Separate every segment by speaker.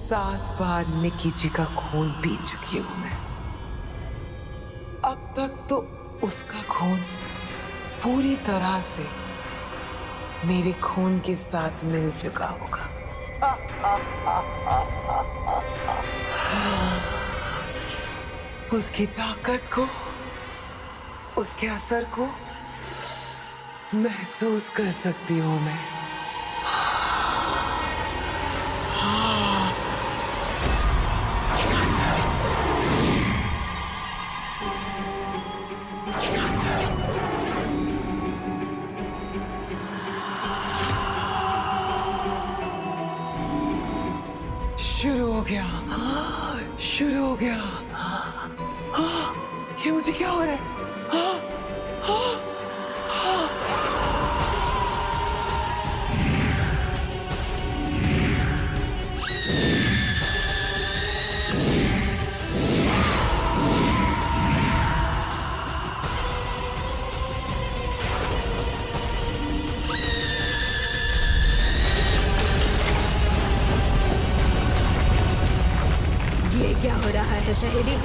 Speaker 1: 7 बार निकी जी का खून पी चुकी हूं मैं। अब तक तो उसका खून पूरी तरह से मेरे खून के साथ मिल चुका होगा। उसकी ताकत को, उसके असर को महसूस कर सकती हूं मैं। शुरू हो गया, शुरू हो गया। ये मुझे क्या हो रहा है?
Speaker 2: ये क्या हो रहा है सहेली?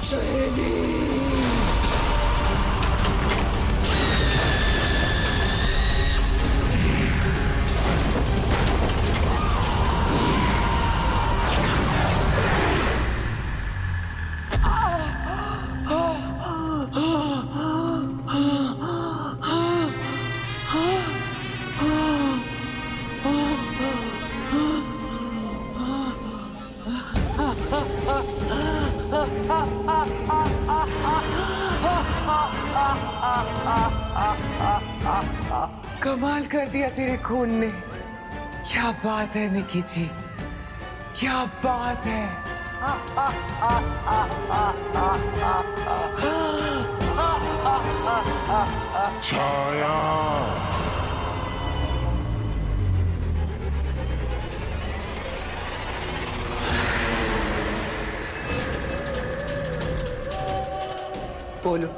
Speaker 2: सहेली,
Speaker 1: कमाल कर दिया तेरे खून ने। क्या बात है निकी जी, क्या बात है।
Speaker 3: छाया,
Speaker 1: बोलो।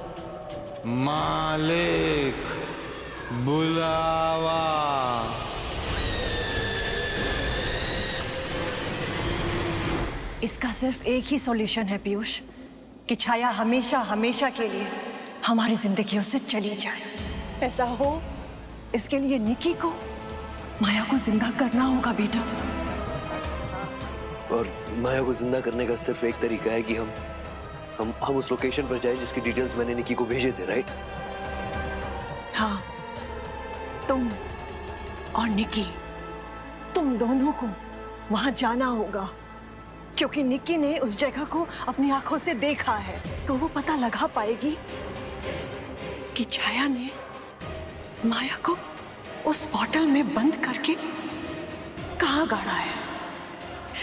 Speaker 3: मालिक बुलावा।
Speaker 4: इसका सिर्फ एक ही सॉल्यूशन है पीयूष, कि छाया हमेशा हमेशा के लिए हमारी जिंदगियों से चली जाए। ऐसा हो इसके लिए निकी को, माया को जिंदा करना होगा बेटा।
Speaker 5: और माया को जिंदा करने का सिर्फ एक तरीका है कि हम उस लोकेशन पर जाए जिसकी डिटेल्स मैंने निकी को भेजे थे, राइट?
Speaker 4: हाँ, तुम और निकी, तुम दोनों को वहां जाना होगा, क्योंकि निकी ने उस जगह को अपनी आंखों से देखा है। तो वो पता लगा पाएगी कि छाया ने माया को उस बॉटल में बंद करके कहाँ गाड़ा है।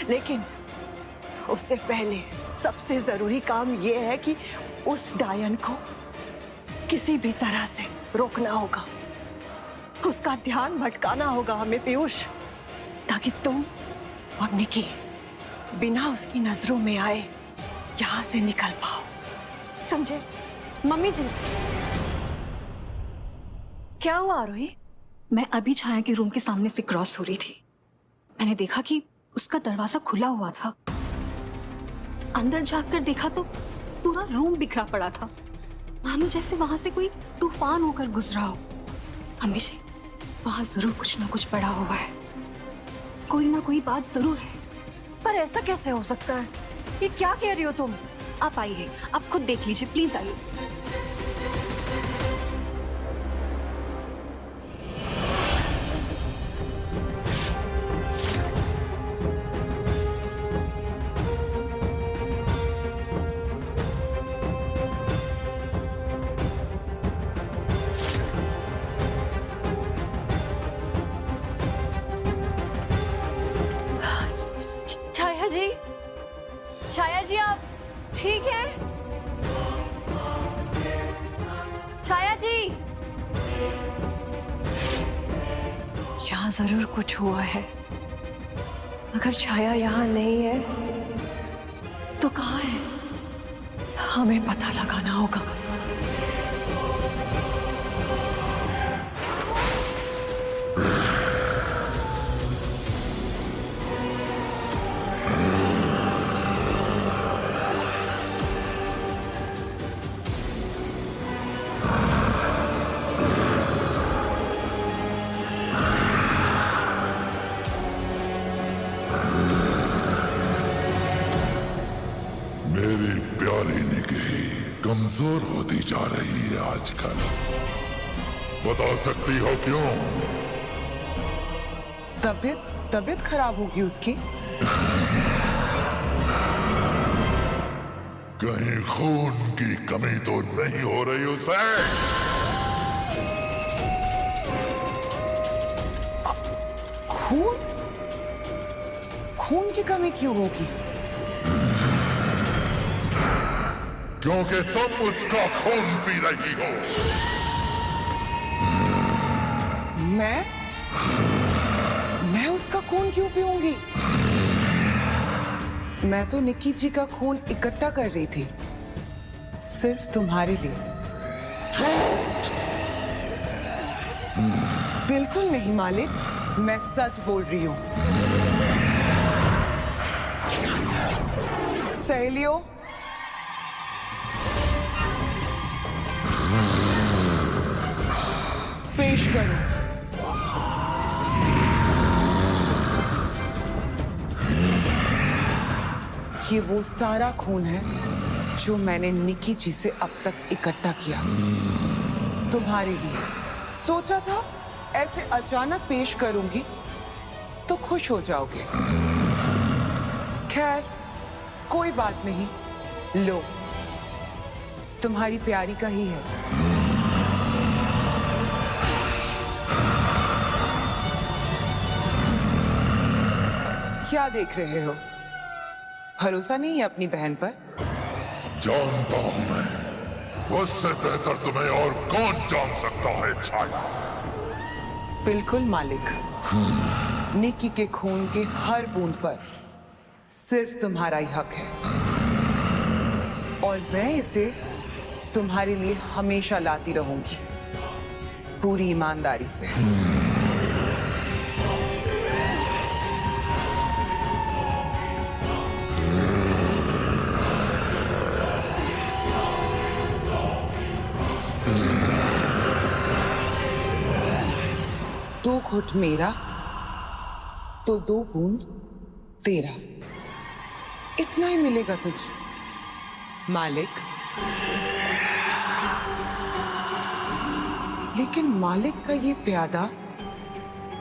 Speaker 4: लेकिन उससे पहले सबसे जरूरी काम यह है कि उस डायन को किसी भी तरह से रोकना होगा, उसका ध्यान भटकाना होगा हमें पीयूष, ताकि तुम और निकी बिना उसकी नजरों में आए यहां से निकल पाओ, समझे?
Speaker 2: मम्मी जी,
Speaker 4: क्या हुआ आरोही?
Speaker 2: मैं अभी छाया के रूम के सामने से क्रॉस हो रही थी। मैंने देखा कि उसका दरवाजा खुला हुआ था। अंदर जाकर देखा तो पूरा रूम बिखरा पड़ा था, मानो जैसे वहां से कोई तूफान होकर गुजरा हो। हमेशा वहां जरूर कुछ ना कुछ पड़ा हुआ है, कोई ना कोई बात जरूर है।
Speaker 4: पर ऐसा कैसे हो सकता है? ये क्या कह रही हो तुम?
Speaker 2: आप आइए, आप खुद देख लीजिए, प्लीज आइए।
Speaker 4: छाया जी, आप ठीक हैं? छाया जी, यहाँ जरूर कुछ हुआ है। अगर छाया यहाँ नहीं है तो कहाँ है? हमें पता लगाना होगा।
Speaker 3: कमजोर होती जा रही है आजकल। बता सकती हो क्यों?
Speaker 1: तबीयत खराब होगी उसकी।
Speaker 3: कहीं खून की कमी तो नहीं हो रही उसे?
Speaker 1: खून की कमी क्यों होगी?
Speaker 3: क्योंकि तुम उसका खून पी रही हो।
Speaker 1: मैं उसका खून क्यों पीऊंगी? मैं तो निक्की जी का खून इकट्ठा कर रही थी, सिर्फ तुम्हारे लिए। बिल्कुल नहीं मालिक, मैं सच बोल रही हूँ। सहेलियों, पेश करो। ये वो सारा खून है जो मैंने निक्की जी से अब तक इकट्ठा किया तुम्हारे लिए। सोचा था ऐसे अचानक पेश करूंगी तो खुश हो जाओगे। खैर कोई बात नहीं, लो, तुम्हारी प्यारी का ही है। क्या देख रहे हो? भरोसा नहीं है अपनी बहन पर?
Speaker 3: जानता हूं मैं, उससे बेहतर तुम्हें और कौन जान सकता है छाया।
Speaker 1: बिल्कुल मालिक, निक्की के खून के हर बूंद पर सिर्फ तुम्हारा ही हक है, और मैं इसे तुम्हारे लिए हमेशा लाती रहूंगी, पूरी ईमानदारी से। दो घुट मेरा तो दो बूंद तेरा, इतना ही मिलेगा तुझे मालिक। लेकिन मालिक का ये प्यादा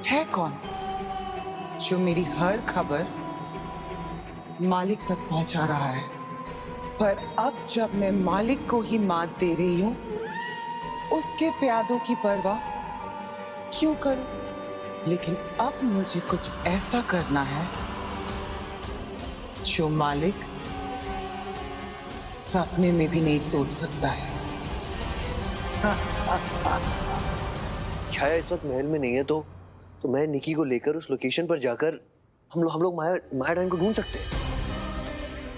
Speaker 1: है कौन जो मेरी हर खबर मालिक तक पहुंचा रहा है? पर अब जब मैं मालिक को ही मात दे रही हूं, उसके प्यादों की परवाह क्यों करूं? लेकिन अब मुझे कुछ ऐसा करना है जो मालिक सपने में भी नहीं सोच सकता है।
Speaker 5: छाया इस वक्त महल में नहीं है, तो मैं निकी को लेकर उस लोकेशन पर जाकर हम लोग माया डायन को ढूंढ सकते हैं।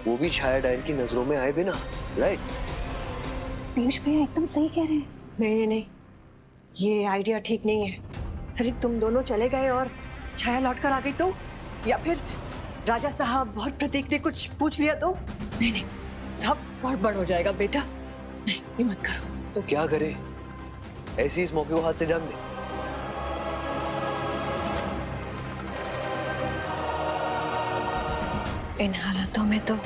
Speaker 5: वो भी छाया डायन की नजरों में आए बिना, राइट?
Speaker 2: पीयूष भैया एकदम सही कह रहे हैं।
Speaker 4: नहीं, ये आइडिया ठीक नहीं है। अरे तुम दोनों चले गए और छाया लौट कर आ गई तो, या फिर राजा साहब और प्रतीक ने कुछ पूछ लिया तो? नहीं, सब गड़बड़ हो जाएगा बेटा। नहीं, ये मत करो।
Speaker 5: तो क्या करें? ऐसे ही इस मौके को हाथ से जान दे?
Speaker 4: इन हालातों में तो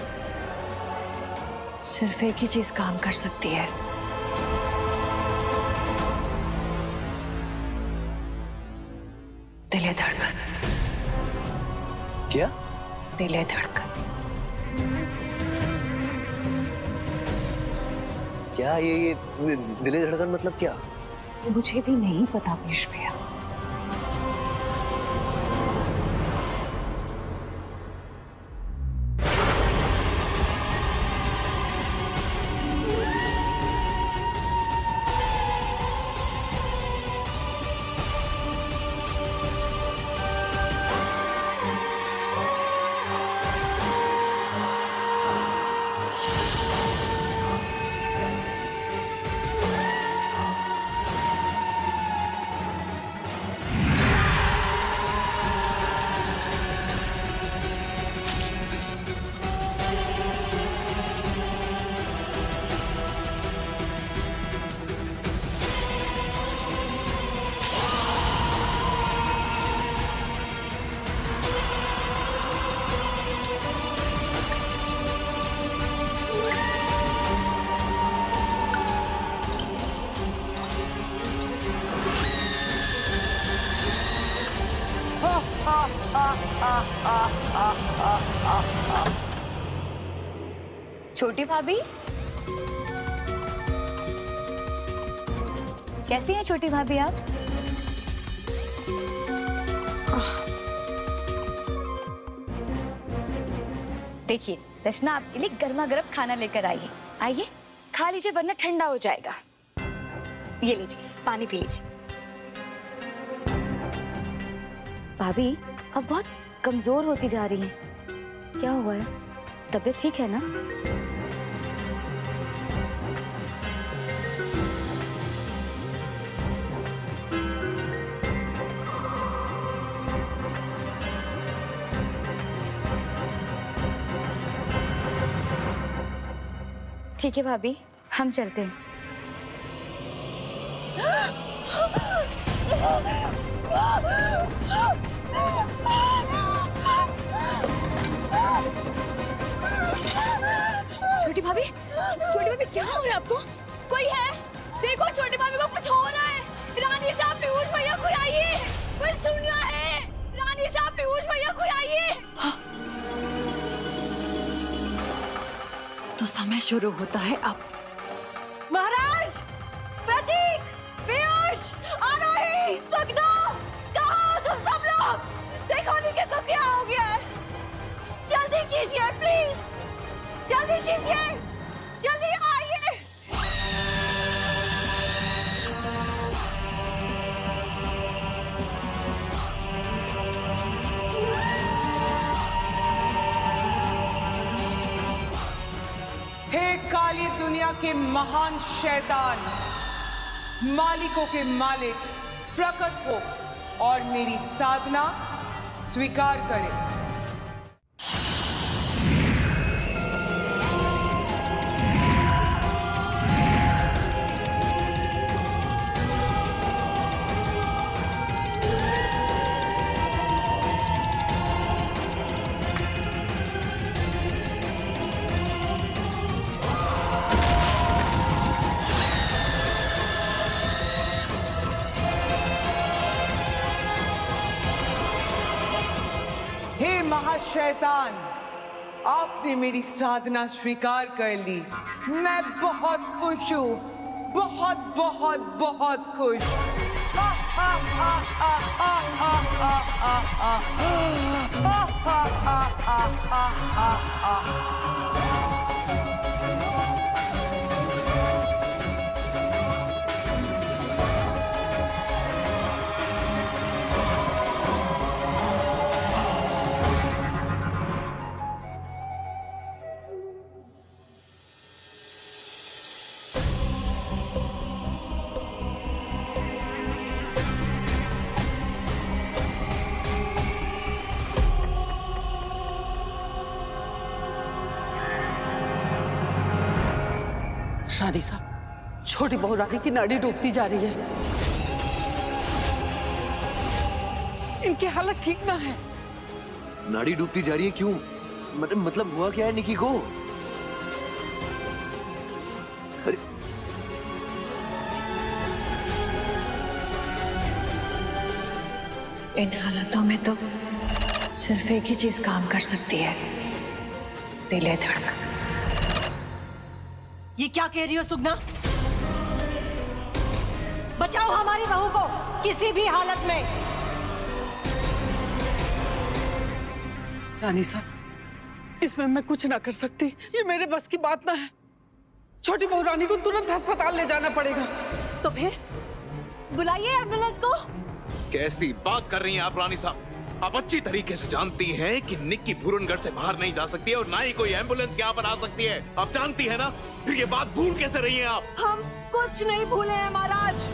Speaker 4: सिर्फ एक ही चीज काम कर सकती है। दिले धड़कन।
Speaker 5: क्या?
Speaker 4: दिले धड़कन।
Speaker 5: क्या ये दिले धड़कन मतलब क्या?
Speaker 2: मुझे भी नहीं पता पीयूष भैया।
Speaker 6: छोटी भाभी, कैसी हैं छोटी भाभी आप? देखिए रचना आपके लिए गर्मा गर्म खाना लेकर आई है। आइए खा लीजिए वरना ठंडा हो जाएगा। ये लीजिए पानी पी लीजिए। भाभी अब बहुत कमजोर होती जा रही हैं। क्या हुआ है? तबीयत ठीक है ना? ठीक है भाभी, हम चलते हैं। छोटी भाभी क्या हो रहा है आपको? कोई है? देखो छोटी भाभी को कुछ हो रहा है। रानी साहब पीयूष भैया को आइए, कोई सुन रहा है? रानी साहब पीयूष भैया को आइए।
Speaker 4: तो समय शुरू होता है अब। महाराज, प्रतीक, पीयूष, आरोही, सुगना, कहाँ हो तुम सब लोग? देखो निकी को क्या हो गया है। जल्दी कीजिए प्लीज, जल्दी कीजिए, जल्दी आइए।
Speaker 1: हे काली दुनिया के महान शैतान, मालिकों के मालिक प्रकट हो और मेरी साधना स्वीकार करें। महाशैतान, आपने मेरी साधना स्वीकार कर ली। मैं बहुत खुश हूँ, बहुत बहुत बहुत खुश।
Speaker 7: रानी साहब, छोटी बहू रानी की नाड़ी डूबती जा रही है। इनकी हालत ठीक ना है।
Speaker 5: नाड़ी डूबती जा रही है क्यों? मतलब हुआ क्या है निकी को? अरे
Speaker 4: इन हालातों में तो सिर्फ एक ही चीज काम कर सकती है, दिले धड़कन। ये क्या कह रही हो सुगना? बचाओ हमारी बहू को किसी भी हालत में।
Speaker 7: रानी साहब, इसमें मैं कुछ ना कर सकती। ये मेरे बस की बात ना है। छोटी बहू रानी को तुरंत अस्पताल ले जाना पड़ेगा।
Speaker 4: तो फिर बुलाइए एम्बुलेंस को।
Speaker 8: कैसी बात कर रही हैं आप रानी साहब? आप अच्छी तरीके से जानती हैं कि निक्की भूरनगढ़ से बाहर नहीं जा सकती है और ना ही कोई एम्बुलेंस यहाँ पर आ सकती है। आप जानती है ना? फिर ये बात भूल कैसे रही हैं आप?
Speaker 4: हम कुछ नहीं भूले हैं महाराज,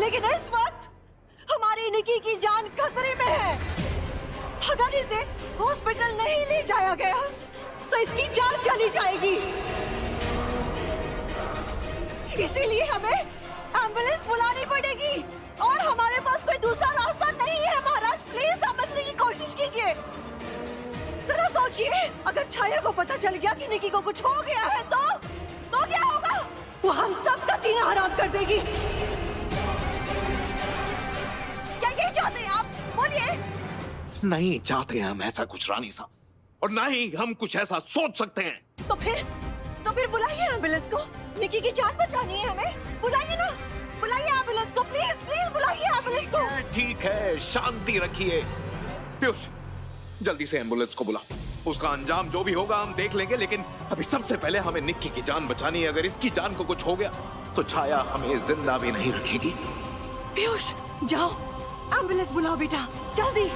Speaker 4: लेकिन इस वक्त हमारी निक्की की जान खतरे में है। अगर इसे हॉस्पिटल नहीं ले जाया गया तो इसकी जान चली जाएगी। इसीलिए हमें एम्बुलेंस बुलानी पड़ेगी और हमारे पास कोई दूसरा रास्ता नहीं है। महाराज प्लीज समझने की कोशिश कीजिए। जरा सोचिए, अगर छाया को पता चल गया कि निकी को कुछ हो गया है तो क्या होगा? वो हम सबका जीना हराम कर देगी। क्या ये चाहते हैं आप? बोलिए।
Speaker 8: नहीं चाहते हम ऐसा कुछ रानी साहब, और ना ही हम कुछ ऐसा सोच सकते हैं।
Speaker 4: तो फिर बुलाइए एम्बुलेंस को। निकी की जान बचानी है हमें। बुलाइए ना, बुलाइए एम्बुलेंस को, प्लीज प्लीज बुलाइए एम्बुलेंस को।
Speaker 8: ठीक है, शांति रखिए। पीयूष, जल्दी से एम्बुलेंस को बुला। उसका अंजाम जो भी होगा हम देख लेंगे, लेकिन अभी सबसे पहले हमें निक्की की जान बचानी है। अगर इसकी जान को कुछ हो गया तो छाया हमें जिंदा भी नहीं रखेगी।
Speaker 4: पीयूष जाओ, एम्बुलेंस बुलाओ बेटा, जल्दी।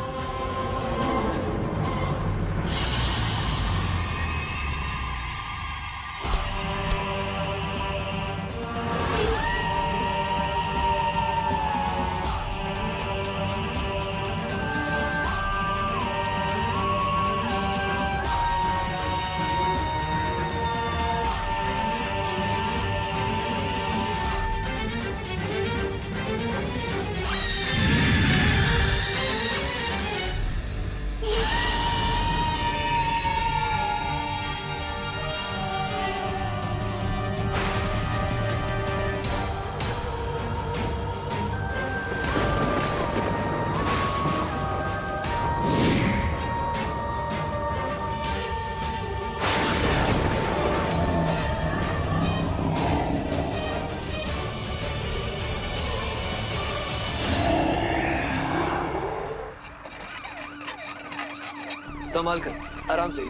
Speaker 5: संभाल कर, आराम से।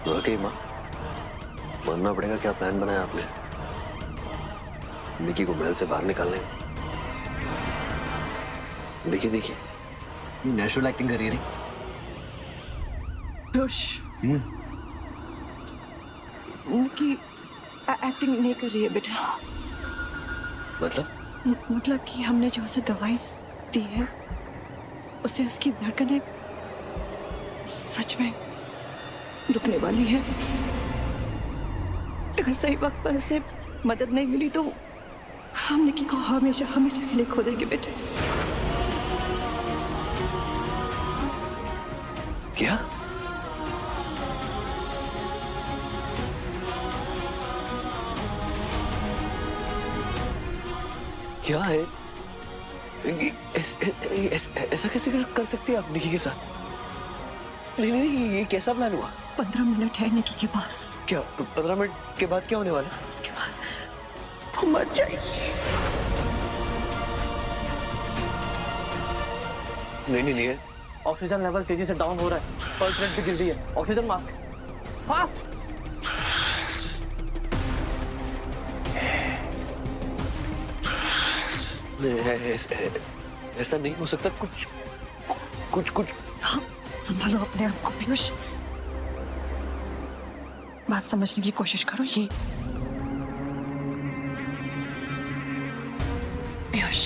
Speaker 5: वाकई माँ, मानना पड़ेगा। क्या प्लान बनाया आपने निकी को महल से बाहर निकालने? देखिए देखिए, नेचुरल एक्टिंग कर रही है।
Speaker 4: निकी एक्टिंग नहीं कर रही है बेटा। मतलब कि हमने जो उसे दवाई दी है उससे उसकी धड़कनें सच में रुकने वाली है। अगर सही वक्त पर उसे मदद नहीं मिली तो हम निकी को हमेशा हमेशा के लिए खो देंगे बेटे।
Speaker 5: क्या? क्या है? ऐसा कैसे कर सकती है आप निकी के साथ? नहीं नहीं, ये कैसा प्लान हुआ?
Speaker 4: 15 मिनट है निकी के पास।
Speaker 5: क्या 15 मिनट के बाद क्या होने वाला है?
Speaker 4: उसके बाद वो मर जाएगी।
Speaker 5: नहीं नहीं नहीं,
Speaker 9: ऑक्सीजन लेवल तेजी से डाउन हो रहा है, पल्स रेट भी गिर रही है। Oxygen mask fast.
Speaker 5: ऐसा नहीं हो सकता। कुछ
Speaker 4: हाँ, संभालो अपने आप को पीयूष। बात समझने की कोशिश करो। ये पीयूष,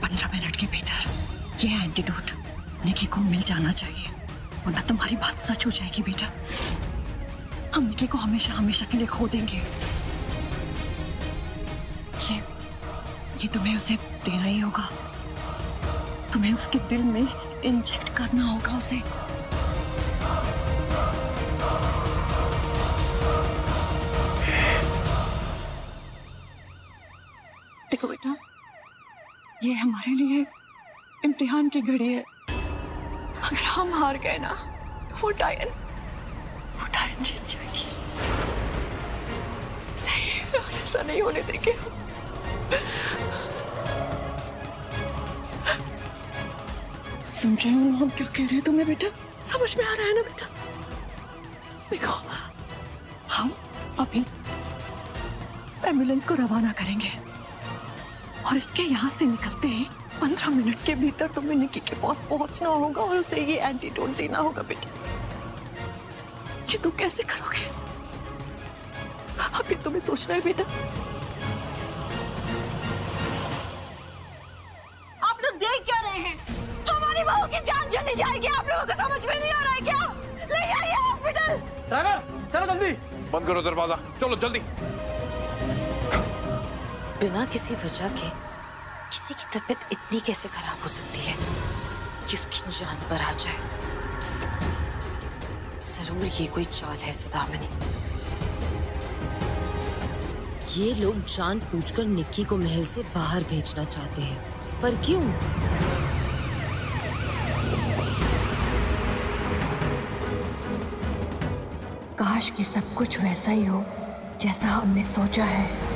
Speaker 4: 15 मिनट के भीतर ये एंटीडोट निकी को मिल जाना चाहिए, वरना तुम्हारी बात सच हो जाएगी बेटा। हम निकी को हमेशा हमेशा के लिए खो देंगे। ये तुम्हें उसे देना ही होगा। तुम्हें उसके दिल में इंजेक्ट करना होगा उसे। देखो बेटा, ये हमारे लिए इम्तिहान की घड़ी है। अगर हम हार गए ना तो वो डायन जीत जाएगी। नहीं, ऐसा नहीं होने देंगे। सुन रहे हो हम क्या कह रहे हैं तुम्हें बेटा? समझ में आ रहा है ना बेटा? देखो, हम अभी एम्बुलेंस को रवाना करेंगे और इसके यहाँ से निकलते ही 15 मिनट के भीतर तुम्हें निकी के पास पहुंचना होगा और उसे ये एंटीडोट देना होगा बेटा। ये तुम कैसे करोगे? अब ये तुम्हें सोचना है बेटा। आप लोग देख क्या रहे हैं? हमारी बहू की जान चली जाएगी। आप लोगों को समझ में नहीं आ रहा है क्या? ले आइए हॉस्पिटल।
Speaker 9: ड्राइवर चलो जल्दी।
Speaker 8: बंद करो दरवाजा, चलो जल्दी।
Speaker 10: बिना किसी वजह के किसी की तबीयत इतनी कैसे खराब हो सकती है कि उसकी जान पर आ जाए? जरूर ये कोई चाल है सुदामनी। ये लोग जानबूझकर निक्की को महल से बाहर भेजना चाहते हैं, पर क्यों?
Speaker 4: काश कि सब कुछ वैसा ही हो जैसा हमने सोचा है।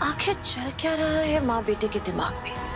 Speaker 10: आखिर चल क्या रहा है माँ बेटे के दिमाग में?